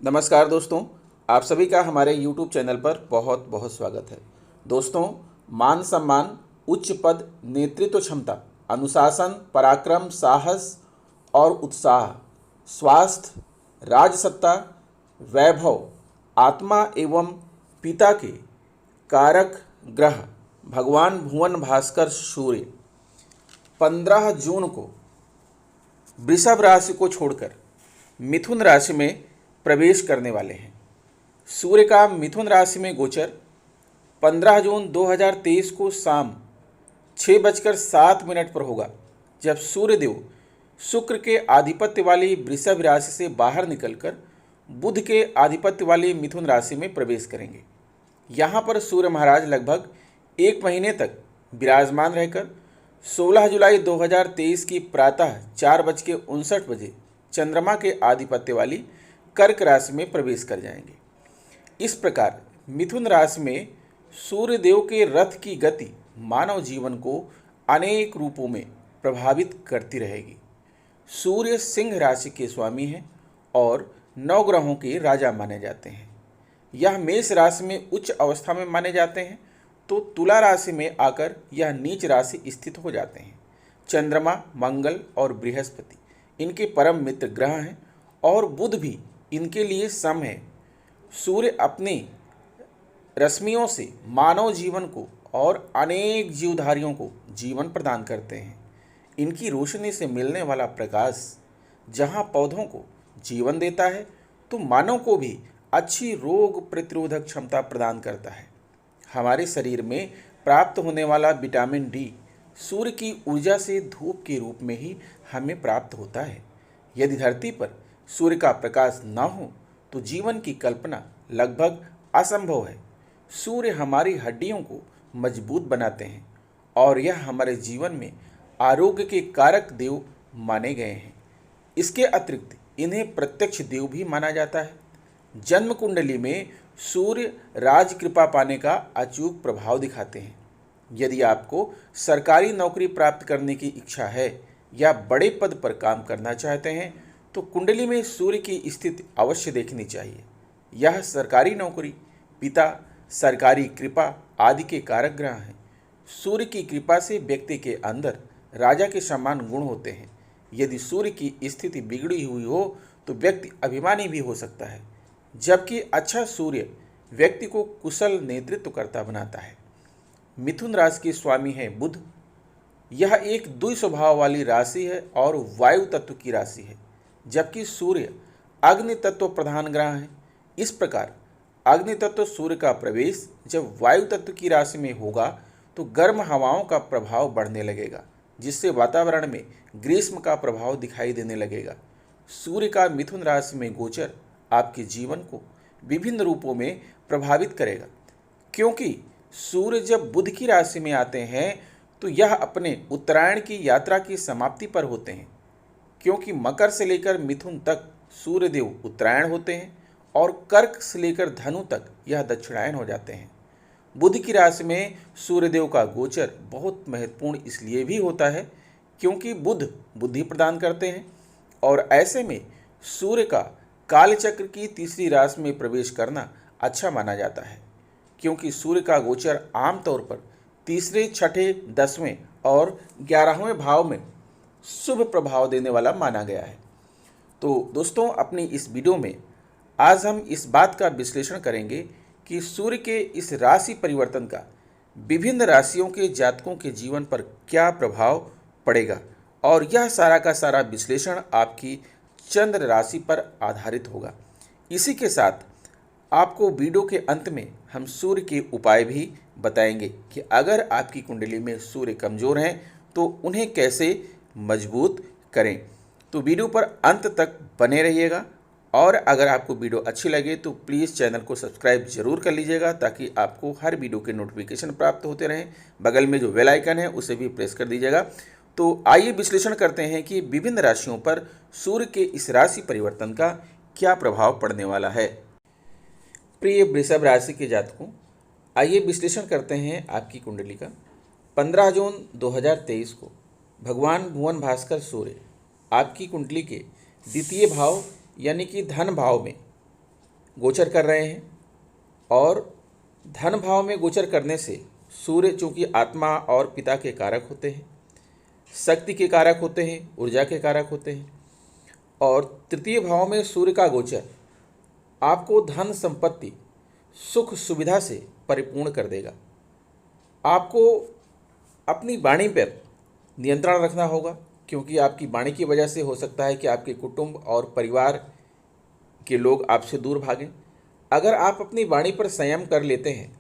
नमस्कार दोस्तों, आप सभी का हमारे YouTube चैनल पर बहुत बहुत स्वागत है। दोस्तों, मान सम्मान, उच्च पद, नेतृत्व क्षमता, अनुशासन, पराक्रम, साहस और उत्साह, स्वास्थ्य, राजसत्ता, वैभव, आत्मा एवं पिता के कारक ग्रह भगवान भुवन भास्कर सूर्य 15 जून को वृषभ राशि को छोड़कर मिथुन राशि में प्रवेश करने वाले हैं। सूर्य का मिथुन राशि में गोचर 15 जून 2023 को शाम 6:07 पर होगा, जब सूर्यदेव शुक्र के आधिपत्य वाली वृषभ राशि से बाहर निकलकर बुध के आधिपत्य वाली मिथुन राशि में प्रवेश करेंगे। यहाँ पर सूर्य महाराज लगभग 1 महीने तक विराजमान रहकर 16 जुलाई 2023 की प्रातः 4:59 चंद्रमा के आधिपत्य वाली कर्क राशि में प्रवेश कर जाएंगे। इस प्रकार मिथुन राशि में सूर्यदेव के रथ की गति मानव जीवन को अनेक रूपों में प्रभावित करती रहेगी। सूर्य सिंह राशि के स्वामी हैं और 9 ग्रहों के राजा माने जाते हैं। यह मेष राशि में उच्च अवस्था में माने जाते हैं, तो तुला राशि में आकर यह नीच राशि स्थित हो जाते हैं। चंद्रमा, मंगल और बृहस्पति इनके परम मित्र ग्रह हैं और बुध भी इनके लिए सम है। सूर्य अपनी रश्मियों से मानव जीवन को और अनेक जीवधारियों को जीवन प्रदान करते हैं। इनकी रोशनी से मिलने वाला प्रकाश जहाँ पौधों को जीवन देता है, तो मानव को भी अच्छी रोग प्रतिरोधक क्षमता प्रदान करता है। हमारे शरीर में प्राप्त होने वाला विटामिन डी सूर्य की ऊर्जा से धूप के रूप में ही हमें प्राप्त होता है। यदि धरती पर सूर्य का प्रकाश न हो तो जीवन की कल्पना लगभग असंभव है। सूर्य हमारी हड्डियों को मजबूत बनाते हैं और यह हमारे जीवन में आरोग्य के कारक देव माने गए हैं। इसके अतिरिक्त इन्हें प्रत्यक्ष देव भी माना जाता है। जन्म कुंडली में सूर्य राज कृपा पाने का अचूक प्रभाव दिखाते हैं। यदि आपको सरकारी नौकरी प्राप्त करने की इच्छा है या बड़े पद पर काम करना चाहते हैं, तो कुंडली में सूर्य की स्थिति अवश्य देखनी चाहिए। यह सरकारी नौकरी, पिता, सरकारी कृपा आदि के कारक ग्रह हैं। सूर्य की कृपा से व्यक्ति के अंदर राजा के समान गुण होते हैं। यदि सूर्य की स्थिति बिगड़ी हुई हो तो व्यक्ति अभिमानी भी हो सकता है, जबकि अच्छा सूर्य व्यक्ति को कुशल नेतृत्वकर्ता बनाता है। मिथुन राशि के स्वामी है बुध। यह एक द्वि स्वभाव वाली राशि है और वायु तत्व की राशि है, जबकि सूर्य अग्नि तत्व प्रधान ग्रह है। इस प्रकार अग्नि तत्व सूर्य का प्रवेश जब वायु तत्व की राशि में होगा तो गर्म हवाओं का प्रभाव बढ़ने लगेगा, जिससे वातावरण में ग्रीष्म का प्रभाव दिखाई देने लगेगा। सूर्य का मिथुन राशि में गोचर आपके जीवन को विभिन्न रूपों में प्रभावित करेगा, क्योंकि सूर्य जब बुध की राशि में आते हैं तो यह अपने उत्तरायण की यात्रा की समाप्ति पर होते हैं। क्योंकि मकर से लेकर मिथुन तक सूर्यदेव उत्तरायण होते हैं और कर्क से लेकर धनु तक यह दक्षिणायन हो जाते हैं। बुध की राशि में सूर्यदेव का गोचर बहुत महत्वपूर्ण इसलिए भी होता है क्योंकि बुध बुद्धि प्रदान करते हैं, और ऐसे में सूर्य का कालचक्र की तीसरी राशि में प्रवेश करना अच्छा माना जाता है, क्योंकि सूर्य का गोचर आमतौर पर तीसरे, छठे, 10वें और 11वें भाव में शुभ प्रभाव देने वाला माना गया है। तो दोस्तों, अपनी इस वीडियो में आज हम इस बात का विश्लेषण करेंगे कि सूर्य के इस राशि परिवर्तन का विभिन्न राशियों के जातकों के जीवन पर क्या प्रभाव पड़ेगा, और यह सारा का सारा विश्लेषण आपकी चंद्र राशि पर आधारित होगा। इसी के साथ आपको वीडियो के अंत में हम सूर्य के उपाय भी बताएंगे कि अगर आपकी कुंडली में सूर्य कमज़ोर हैं तो उन्हें कैसे मजबूत करें। तो वीडियो पर अंत तक बने रहिएगा, और अगर आपको वीडियो अच्छी लगे तो प्लीज़ चैनल को सब्सक्राइब जरूर कर लीजिएगा, ताकि आपको हर वीडियो के नोटिफिकेशन प्राप्त होते रहें। बगल में जो बेल आइकन है उसे भी प्रेस कर दीजिएगा। तो आइए विश्लेषण करते हैं कि विभिन्न राशियों पर सूर्य के इस राशि परिवर्तन का क्या प्रभाव पड़ने वाला है। प्रिय वृषभ राशि के जातकों, आइए विश्लेषण करते हैं आपकी कुंडली का। 15 जून 2023 को भगवान भुवन भास्कर सूर्य आपकी कुंडली के द्वितीय भाव यानी कि धन भाव में गोचर कर रहे हैं। और धन भाव में गोचर करने से सूर्य चूँकि आत्मा और पिता के कारक होते हैं, शक्ति के कारक होते हैं, ऊर्जा के कारक होते हैं, और तृतीय भाव में सूर्य का गोचर आपको धन संपत्ति सुख सुविधा से परिपूर्ण कर देगा। आपको अपनी वाणी पर नियंत्रण रखना होगा, क्योंकि आपकी वाणी की वजह से हो सकता है कि आपके कुटुंब और परिवार के लोग आपसे दूर भागें। अगर आप अपनी वाणी पर संयम कर लेते हैं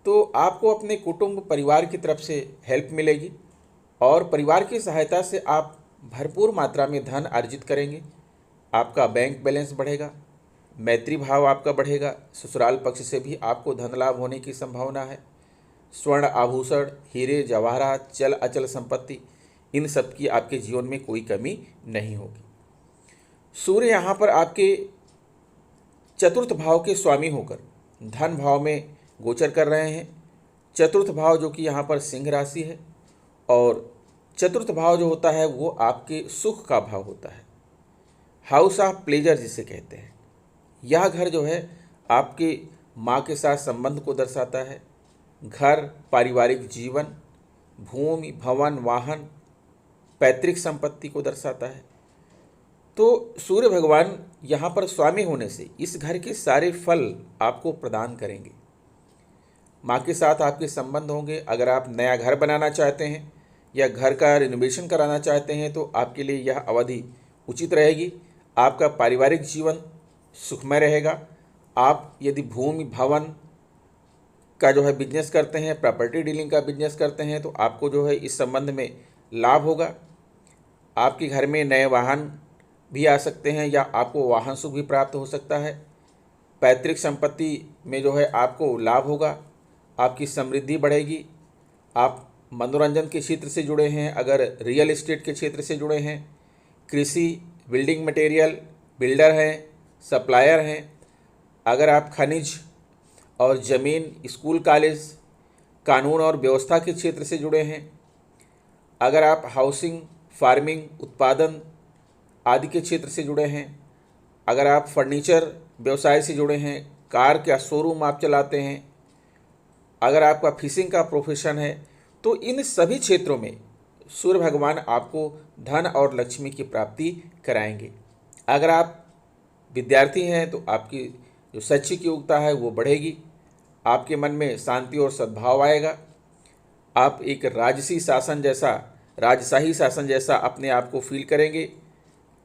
तो आपको अपने कुटुंब परिवार की तरफ से हेल्प मिलेगी और परिवार की सहायता से आप भरपूर मात्रा में धन अर्जित करेंगे। आपका बैंक बैलेंस बढ़ेगा, मैत्री भाव आपका बढ़ेगा, ससुराल पक्ष से भी आपको धन लाभ होने की संभावना है। स्वर्ण आभूषण, हीरे जवाहरात, चल अचल संपत्ति, इन सब की आपके जीवन में कोई कमी नहीं होगी। सूर्य यहाँ पर आपके चतुर्थ भाव के स्वामी होकर धन भाव में गोचर कर रहे हैं। चतुर्थ भाव जो कि यहाँ पर सिंह राशि है, और चतुर्थ भाव जो होता है वो आपके सुख का भाव होता है, हाउस ऑफ प्लेजर जिसे कहते हैं। यह घर जो है आपके माँ के साथ संबंध को दर्शाता है। घर, पारिवारिक जीवन, भूमि, भवन, वाहन, पैतृक संपत्ति को दर्शाता है। तो सूर्य भगवान यहाँ पर स्वामी होने से इस घर के सारे फल आपको प्रदान करेंगे। माँ के साथ आपके संबंध होंगे। अगर आप नया घर बनाना चाहते हैं या घर का रिनोवेशन कराना चाहते हैं तो आपके लिए यह अवधि उचित रहेगी। आपका पारिवारिक जीवन सुखमय रहेगा। आप यदि भूमि भवन का जो है बिजनेस करते हैं, प्रॉपर्टी डीलिंग का बिजनेस करते हैं, तो आपको जो है इस संबंध में लाभ होगा। आपके घर में नए वाहन भी आ सकते हैं या आपको वाहन सुख भी प्राप्त हो सकता है। पैतृक संपत्ति में जो है आपको लाभ होगा, आपकी समृद्धि बढ़ेगी। आप मनोरंजन के क्षेत्र से जुड़े हैं, अगर रियल एस्टेट के क्षेत्र से जुड़े हैं, कृषि, बिल्डिंग मटेरियल, बिल्डर हैं, सप्लायर हैं, अगर आप खनिज और ज़मीन, स्कूल कॉलेज, कानून और व्यवस्था के क्षेत्र से जुड़े हैं, अगर आप हाउसिंग, फार्मिंग, उत्पादन आदि के क्षेत्र से जुड़े हैं, अगर आप फर्नीचर व्यवसाय से जुड़े हैं, कार का शोरूम आप चलाते हैं, अगर आपका फिशिंग का प्रोफेशन है, तो इन सभी क्षेत्रों में सूर्य भगवान आपको धन और लक्ष्मी की प्राप्ति कराएंगे। अगर आप विद्यार्थी हैं तो आपकी जो शैक्षिक योग्यता है वो बढ़ेगी। आपके मन में शांति और सद्भाव आएगा। आप एक राजसी शासन जैसा, राजशाही शासन जैसा अपने आप को फील करेंगे।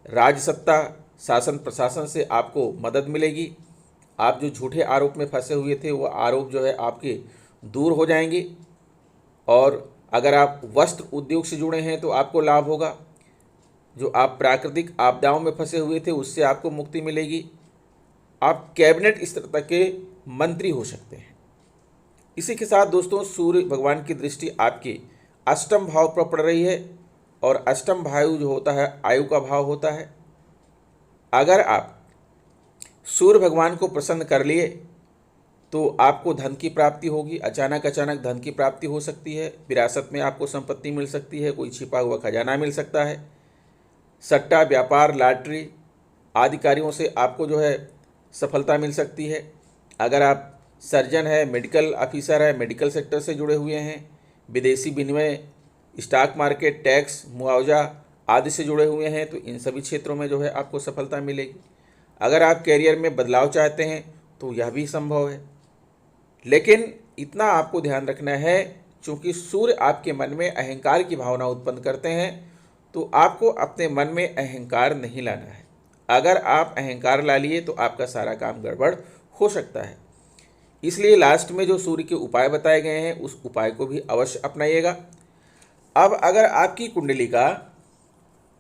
राजसत्ता, शासन प्रशासन से आपको मदद मिलेगी। आप जो झूठे आरोप में फंसे हुए थे वो आरोप जो है आपके दूर हो जाएंगे। और अगर आप वस्त्र उद्योग से जुड़े हैं तो आपको लाभ होगा। जो आप प्राकृतिक आपदाओं में फंसे हुए थे उससे आपको मुक्ति मिलेगी। आप कैबिनेट स्तर तक के मंत्री हो सकते हैं। इसी के साथ दोस्तों सूर्य भगवान की दृष्टि आपके अष्टम भाव पर पड़ रही है, और अष्टम भाव जो होता है आयु का भाव होता है। अगर आप सूर्य भगवान को प्रसन्न कर लिए तो आपको धन की प्राप्ति होगी। अचानक धन की प्राप्ति हो सकती है। विरासत में आपको संपत्ति मिल सकती है, कोई छिपा हुआ खजाना मिल सकता है। सट्टा, व्यापार, लॉटरी आदि कार्यों से आपको जो है सफलता मिल सकती है। अगर आप सर्जन है, मेडिकल ऑफिसर है, मेडिकल सेक्टर से जुड़े हुए हैं, विदेशी विनिमय, स्टॉक मार्केट, टैक्स, मुआवजा आदि से जुड़े हुए हैं, तो इन सभी क्षेत्रों में जो है आपको सफलता मिलेगी। अगर आप कैरियर में बदलाव चाहते हैं तो यह भी संभव है। लेकिन इतना आपको ध्यान रखना है, चूँकि सूर्य आपके मन में अहंकार की भावना उत्पन्न करते हैं, तो आपको अपने मन में अहंकार नहीं लाना है। अगर आप अहंकार ला लिए तो आपका सारा काम गड़बड़ हो सकता है। इसलिए लास्ट में जो सूर्य के उपाय बताए गए हैं उस उपाय को भी अवश्य अपनाइएगा। अब अगर आपकी कुंडली का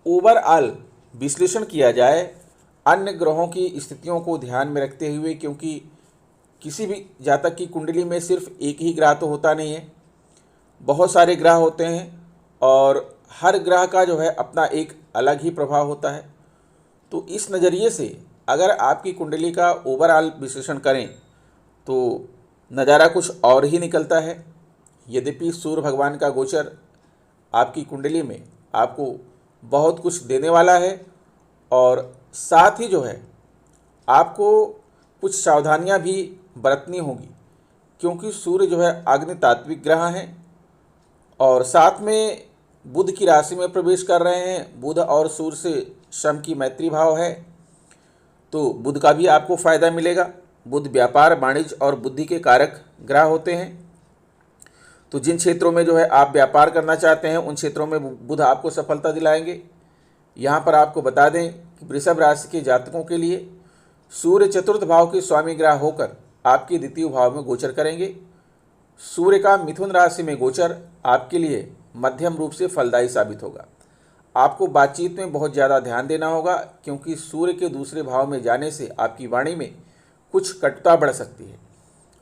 ओवरऑल विश्लेषण किया जाए अन्य ग्रहों की स्थितियों को ध्यान में रखते हुए, क्योंकि किसी भी जातक की कुंडली में सिर्फ एक ही ग्रह तो होता नहीं है, बहुत सारे ग्रह होते हैं और हर ग्रह का जो है अपना एक अलग ही प्रभाव होता है। तो इस नज़रिए से अगर आपकी कुंडली का ओवरऑल विश्लेषण करें तो नज़ारा कुछ और ही निकलता है। यद्यपि सूर्य भगवान का गोचर आपकी कुंडली में आपको बहुत कुछ देने वाला है, और साथ ही जो है आपको कुछ सावधानियां भी बरतनी होगी, क्योंकि सूर्य जो है अग्नि तात्विक ग्रह हैं और साथ में बुध की राशि में प्रवेश कर रहे हैं। बुध और सूर्य से शम की मैत्री भाव है, तो बुध का भी आपको फायदा मिलेगा। बुध व्यापार, वाणिज्य और बुद्धि के कारक ग्रह होते हैं। तो जिन क्षेत्रों में जो है आप व्यापार करना चाहते हैं उन क्षेत्रों में बुध आपको सफलता दिलाएंगे। यहाँ पर आपको बता दें कि वृषभ राशि के जातकों के लिए सूर्य चतुर्थ भाव के स्वामी ग्रह होकर आपके द्वितीय भाव में गोचर करेंगे। सूर्य का मिथुन राशि में गोचर आपके लिए मध्यम रूप से फलदायी साबित होगा। आपको बातचीत में बहुत ज़्यादा ध्यान देना होगा, क्योंकि सूर्य के दूसरे भाव में जाने से आपकी वाणी में कुछ कटुता बढ़ सकती है।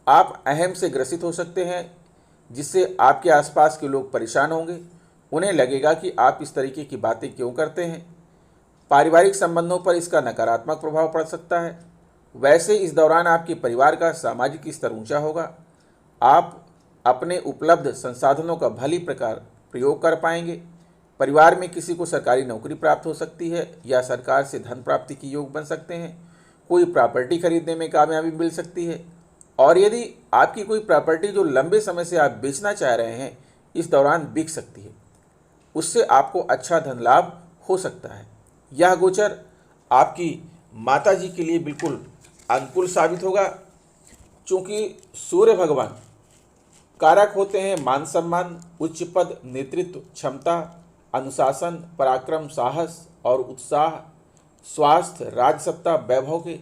आप अहम से ग्रसित हो सकते हैं, जिससे आपके आसपास के लोग परेशान होंगे। उन्हें लगेगा कि आप इस तरीके की बातें क्यों करते हैं। पारिवारिक संबंधों पर इसका नकारात्मक प्रभाव पड़ सकता है। वैसे इस दौरान आपके परिवार का सामाजिक स्तर ऊंचा होगा। आप अपने उपलब्ध संसाधनों का भली प्रकार प्रयोग कर पाएंगे। परिवार में किसी को सरकारी नौकरी प्राप्त हो सकती है या सरकार से धन प्राप्ति के योग बन सकते हैं। कोई प्रॉपर्टी खरीदने में कामयाबी मिल सकती है, और यदि आपकी कोई प्रॉपर्टी जो लंबे समय से आप बेचना चाह रहे हैं इस दौरान बिक सकती है। उससे आपको अच्छा धन लाभ हो सकता है। यह गोचर आपकी माता जी के लिए बिल्कुल अनुकूल साबित होगा, क्योंकि सूर्य भगवान कारक होते हैं मान सम्मान, उच्च पद, नेतृत्व क्षमता, अनुशासन, पराक्रम, साहस और उत्साह, स्वास्थ्य, राजसत्ता, वैभव के।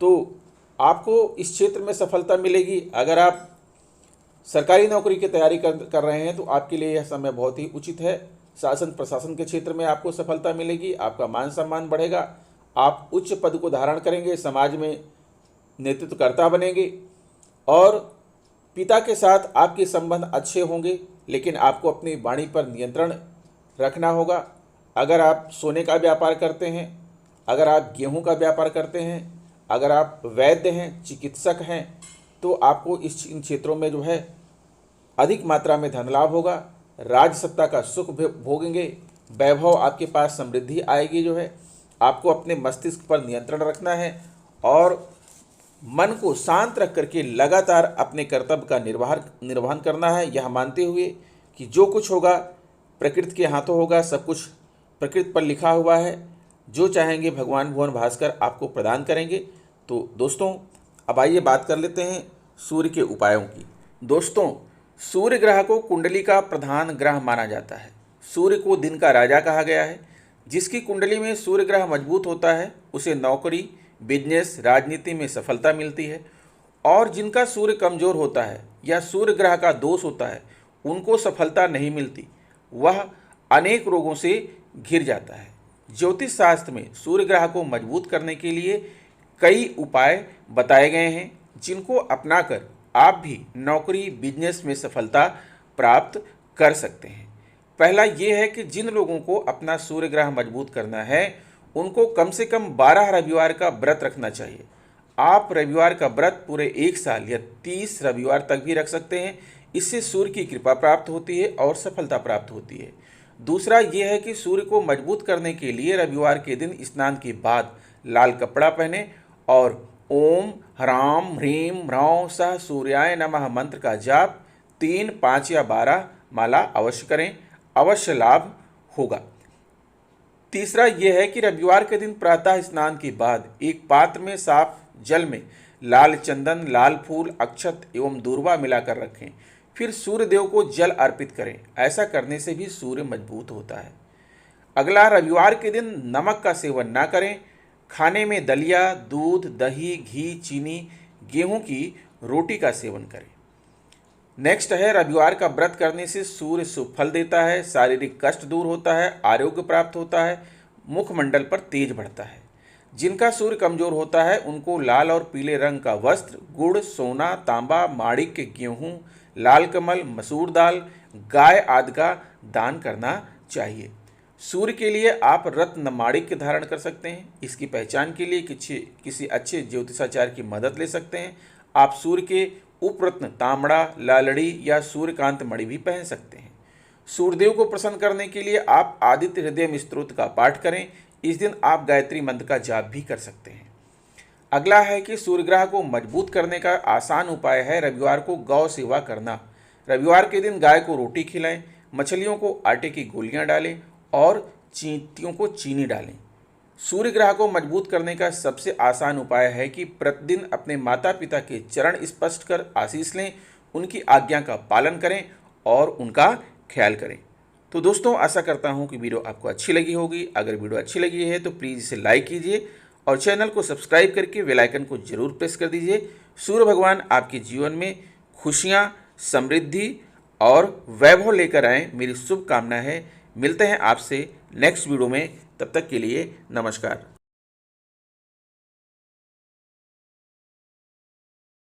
तो आपको इस क्षेत्र में सफलता मिलेगी। अगर आप सरकारी नौकरी की तैयारी कर रहे हैं तो आपके लिए यह समय बहुत ही उचित है। शासन प्रशासन के क्षेत्र में आपको सफलता मिलेगी, आपका मान सम्मान बढ़ेगा, आप उच्च पद को धारण करेंगे, समाज में नेतृत्वकर्ता बनेंगे और पिता के साथ आपके संबंध अच्छे होंगे। लेकिन आपको अपनी वाणी पर नियंत्रण रखना होगा। अगर आप सोने का व्यापार करते हैं, अगर आप गेहूं का व्यापार करते हैं, अगर आप वैद्य हैं, चिकित्सक हैं, तो आपको इन क्षेत्रों में जो है अधिक मात्रा में धन लाभ होगा। राजसत्ता का सुख भोगेंगे, वैभव आपके पास, समृद्धि आएगी। जो है आपको अपने मस्तिष्क पर नियंत्रण रखना है और मन को शांत रख करके लगातार अपने कर्तव्य का निर्वहन करना है, यह मानते हुए कि जो कुछ होगा प्रकृति के हाथों होगा। सब कुछ प्रकृति पर लिखा हुआ है, जो चाहेंगे भगवान भुवन भास्कर आपको प्रदान करेंगे। तो दोस्तों अब आइए बात कर लेते हैं सूर्य के उपायों की। दोस्तों, सूर्य ग्रह को कुंडली का प्रधान ग्रह माना जाता है। सूर्य को दिन का राजा कहा गया है। जिसकी कुंडली में सूर्य ग्रह मजबूत होता है उसे नौकरी, बिजनेस, राजनीति में सफलता मिलती है। और जिनका सूर्य कमजोर होता है या सूर्य ग्रह का दोष होता है उनको सफलता नहीं मिलती, वह अनेक रोगों से घिर जाता है। ज्योतिष शास्त्र में सूर्य ग्रह को मजबूत करने के लिए कई उपाय बताए गए हैं, जिनको अपनाकर आप भी नौकरी, बिजनेस में सफलता प्राप्त कर सकते हैं। पहला ये है कि जिन लोगों को अपना सूर्य ग्रह मजबूत करना है उनको कम से कम 12 रविवार का व्रत रखना चाहिए। आप रविवार का व्रत पूरे 1 साल या 30 रविवार तक भी रख सकते हैं। इससे सूर्य की कृपा प्राप्त होती है और सफलता प्राप्त होती है। दूसरा ये है कि सूर्य को मजबूत करने के लिए रविवार के दिन स्नान के बाद लाल कपड़ा पहने और ओम ह्राम ह्रीम ह्रौं सह सूर्याय नमः मंत्र का जाप 3, 5 या 12 माला अवश्य करें, अवश्य लाभ होगा। तीसरा यह है कि रविवार के दिन प्रातः स्नान के बाद एक पात्र में साफ जल में लाल चंदन, लाल फूल, अक्षत एवं दूर्वा मिलाकर रखें। फिर सूर्य देव को जल अर्पित करें। ऐसा करने से भी सूर्य मजबूत होता है। अगला, रविवार के दिन नमक का सेवन ना करें। खाने में दलिया, दूध, दही, घी, चीनी, गेहूं की रोटी का सेवन करें। नेक्स्ट है, रविवार का व्रत करने से सूर्य शुभ फल देता है, शारीरिक कष्ट दूर होता है, आरोग्य प्राप्त होता है, मुखमंडल पर तेज बढ़ता है। जिनका सूर्य कमजोर होता है उनको लाल और पीले रंग का वस्त्र, गुड़, सोना, तांबा, माणिक्य, गेहूं, लाल कमल, मसूर दाल, गाय आदि का दान करना चाहिए। सूर्य के लिए आप रत्न माणिक्य धारण कर सकते हैं। इसकी पहचान के लिए किसी अच्छे ज्योतिषाचार्य की मदद ले सकते हैं। आप सूर्य के उपरत्न तांबड़ा, लालड़ी या सूर्यकांत मणि भी पहन सकते हैं। सूर्यदेव को प्रसन्न करने के लिए आप आदित्य हृदय स्तोत्र का पाठ करें। इस दिन आप गायत्री मंत्र का जाप भी कर सकते हैं। अगला है कि सूर्य ग्रह को मजबूत करने का आसान उपाय है रविवार को गौ सेवा करना। रविवार के दिन गाय को रोटी खिलाएं, मछलियों को आटे की गोलियां डालें और चींटियों को चीनी डालें। सूर्य ग्रह को मजबूत करने का सबसे आसान उपाय है कि प्रतिदिन अपने माता पिता के चरण स्पर्श कर आशीष लें, उनकी आज्ञा का पालन करें और उनका ख्याल करें। तो दोस्तों, आशा करता हूं कि वीडियो आपको अच्छी लगी होगी। अगर वीडियो अच्छी लगी है तो प्लीज़ इसे लाइक कीजिए और चैनल को सब्सक्राइब करके बेल आइकन को जरूर प्रेस कर दीजिए। सूर्य भगवान आपके जीवन में खुशियाँ, समृद्धि और वैभव लेकर आएँ, मेरी शुभकामना है। मिलते हैं आपसे नेक्स्ट वीडियो में, तब तक के लिए नमस्कार।